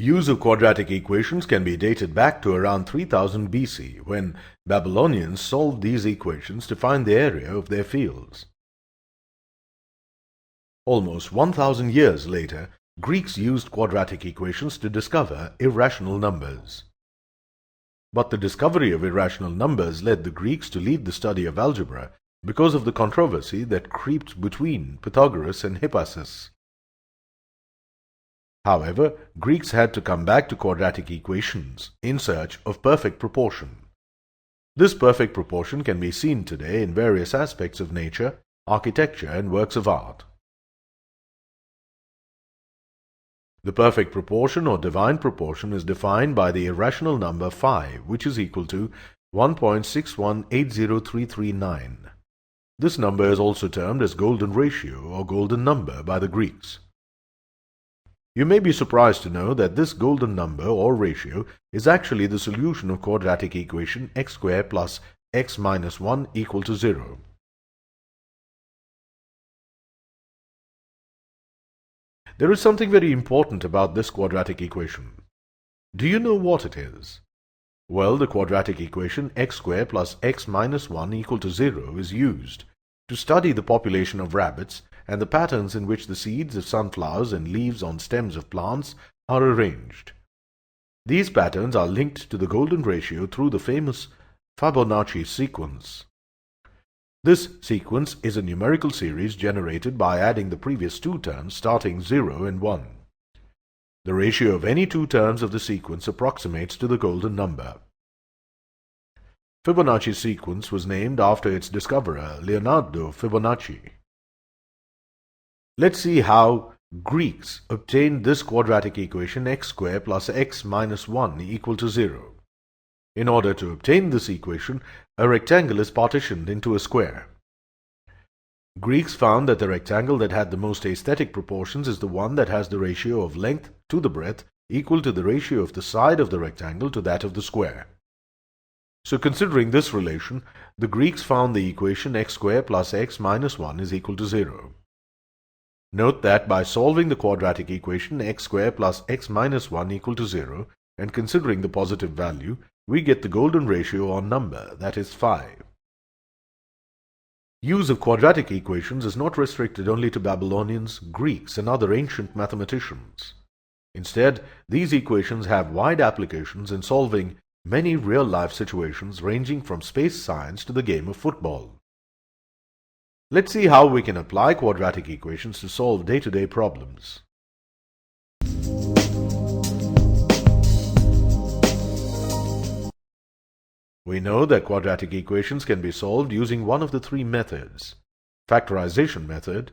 Use of quadratic equations can be dated back to around 3000 BC, when Babylonians solved these equations to find the area of their fields. Almost 1000 years later, Greeks used quadratic equations to discover irrational numbers. But the discovery of irrational numbers led the Greeks to leave the study of algebra because of the controversy that crept between Pythagoras and Hippasus. However, Greeks had to come back to quadratic equations in search of perfect proportion. This perfect proportion can be seen today in various aspects of nature, architecture, and works of art. The perfect proportion or divine proportion is defined by the irrational number phi, which is equal to 1.6180339. This number is also termed as golden ratio or golden number by the Greeks. You may be surprised to know that this golden number or ratio is actually the solution of quadratic equation x squared plus x minus 1 equal to 0. There is something very important about this quadratic equation. Do you know what it is? Well, the quadratic equation x squared plus x minus 1 equal to 0 is used to study the population of rabbits and the patterns in which the seeds of sunflowers and leaves on stems of plants are arranged. These patterns are linked to the golden ratio through the famous Fibonacci sequence. This sequence is a numerical series generated by adding the previous two terms starting 0 and 1. The ratio of any two terms of the sequence approximates to the golden number. Fibonacci sequence was named after its discoverer, Leonardo Fibonacci. Let's see how Greeks obtained this quadratic equation x squared plus x minus 1 equal to 0. In order to obtain this equation, a rectangle is partitioned into a square. Greeks found that the rectangle that had the most aesthetic proportions is the one that has the ratio of length to the breadth equal to the ratio of the side of the rectangle to that of the square. So considering this relation, the Greeks found the equation x squared plus x minus 1 is equal to 0. Note that by solving the quadratic equation x squared plus x minus 1 equal to 0 and considering the positive value, we get the golden ratio or number, that is phi. Use of quadratic equations is not restricted only to Babylonians, Greeks, and other ancient mathematicians. Instead, these equations have wide applications in solving many real-life situations ranging from space science to the game of football. Let's see how we can apply quadratic equations to solve day-to-day problems. We know that quadratic equations can be solved using one of the three methods: factorization method,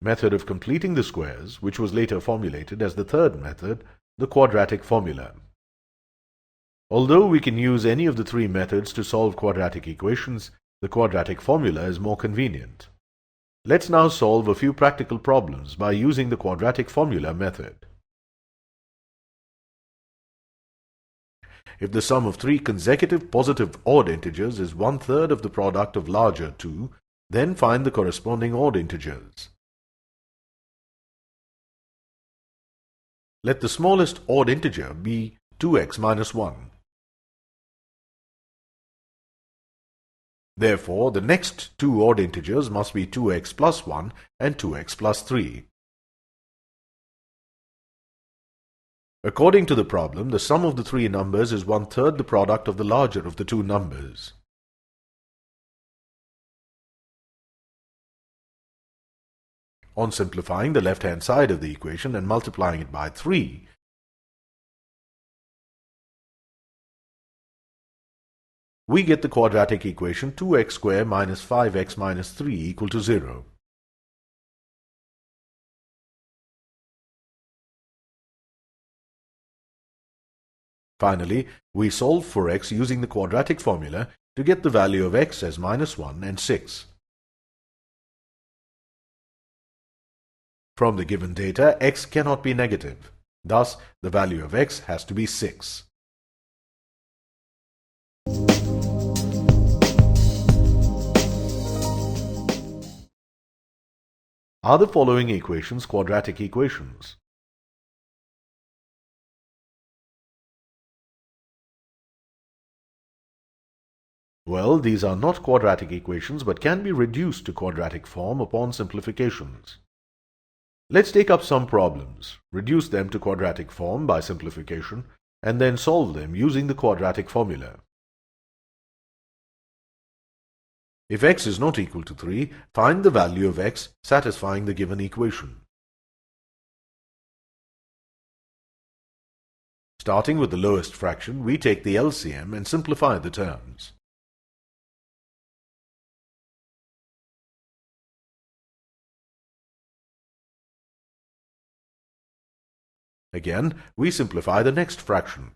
method of completing the squares, which was later formulated as the third method, the quadratic formula. Although we can use any of the three methods to solve quadratic equations, the quadratic formula is more convenient. Let's now solve a few practical problems by using the quadratic formula method. If the sum of three consecutive positive odd integers is 1/3 of the product of larger two, then find the corresponding odd integers. Let the smallest odd integer be 2x minus 1. Therefore, the next two odd integers must be 2x plus 1 and 2x plus 3. According to the problem, the sum of the three numbers is 1/3 the product of the larger of the two numbers. On simplifying the left-hand side of the equation and multiplying it by 3, we get the quadratic equation 2x squared minus 5x minus 3 equal to 0. Finally, we solve for x using the quadratic formula to get the value of x as minus 1 and 6. From the given data, x cannot be negative. Thus, the value of x has to be 6. Are the following equations quadratic equations? Well, these are not quadratic equations but can be reduced to quadratic form upon simplifications. Let's take up some problems, reduce them to quadratic form by simplification, and then solve them using the quadratic formula. If x is not equal to 3, find the value of x satisfying the given equation. Starting with the lowest fraction, we take the LCM and simplify the terms. Again, we simplify the next fraction.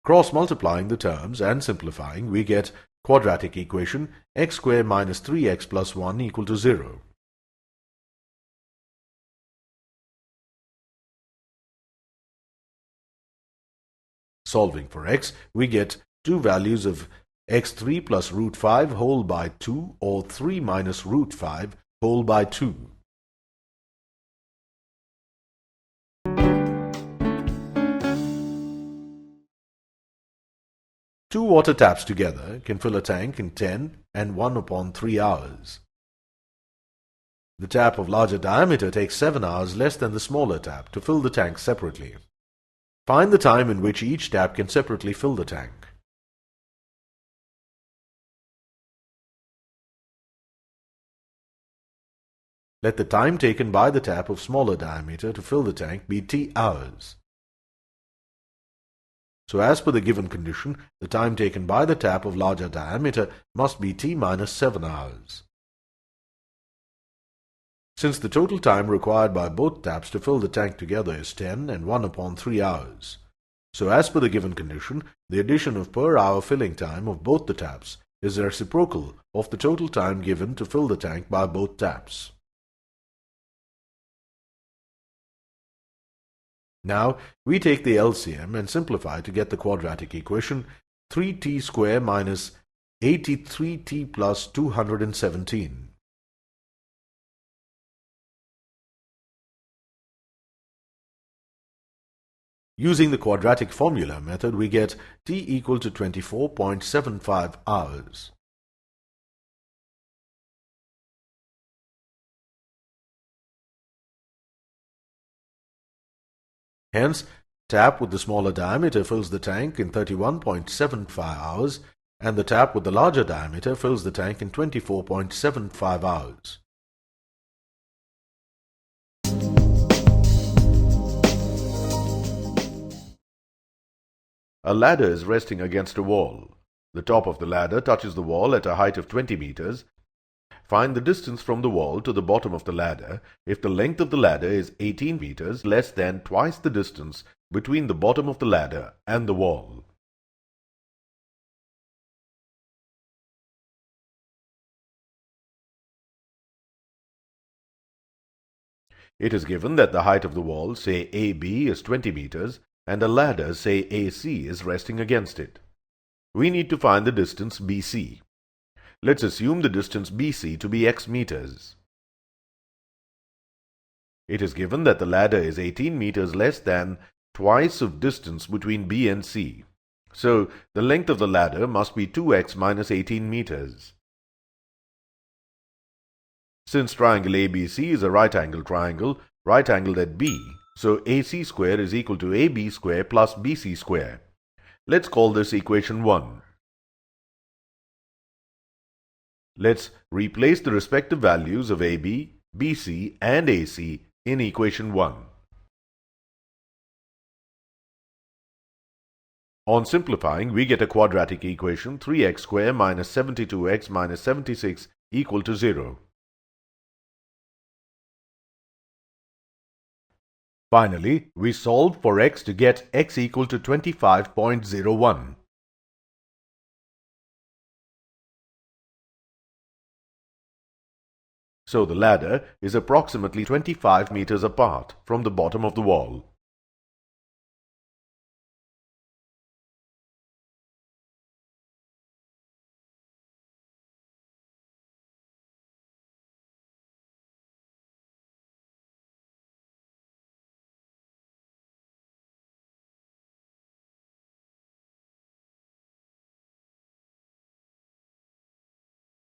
Cross-multiplying the terms and simplifying, we get quadratic equation x squared minus 3x plus 1 equal to 0. Solving for x, we get two values of x3 plus root 5 whole by 2 or 3 minus root 5 whole by 2. Two water taps together can fill a tank in 10 and 1 upon 3 hours. The tap of larger diameter takes 7 hours less than the smaller tap to fill the tank separately. Find the time in which each tap can separately fill the tank. Let the time taken by the tap of smaller diameter to fill the tank be t hours. So as per the given condition, the time taken by the tap of larger diameter must be t minus 7 hours. Since the total time required by both taps to fill the tank together is 10 and 1 upon 3 hours. So as per the given condition, the addition of per hour filling time of both the taps is the reciprocal of the total time given to fill the tank by both taps. Now, we take the LCM and simplify to get the quadratic equation 3t squared minus 83t plus 217. Using the quadratic formula method, we get t equal to 24.75 hours. Hence, tap with the smaller diameter fills the tank in 31.75 hours, and the tap with the larger diameter fills the tank in 24.75 hours. A ladder is resting against a wall. The top of the ladder touches the wall at a height of 20 meters. Find the distance from the wall to the bottom of the ladder if the length of the ladder is 18 meters less than twice the distance between the bottom of the ladder and the wall. It is given that the height of the wall, say AB, is 20 meters and a ladder, say AC, is resting against it. We need to find the distance BC. Let's assume the distance BC to be x meters. It is given that the ladder is 18 meters less than twice of distance between B and C. So, the length of the ladder must be 2x minus 18 meters. Since triangle ABC is a right-angled triangle, right-angled at B, so AC square is equal to AB square plus BC square. Let's call this equation 1. Let's replace the respective values of AB, BC, and AC in equation 1. On simplifying, we get a quadratic equation 3x squared minus 72x minus 76 equal to 0. Finally, we solve for x to get x equal to 25.01. So the ladder is approximately 25 meters apart from the bottom of the wall.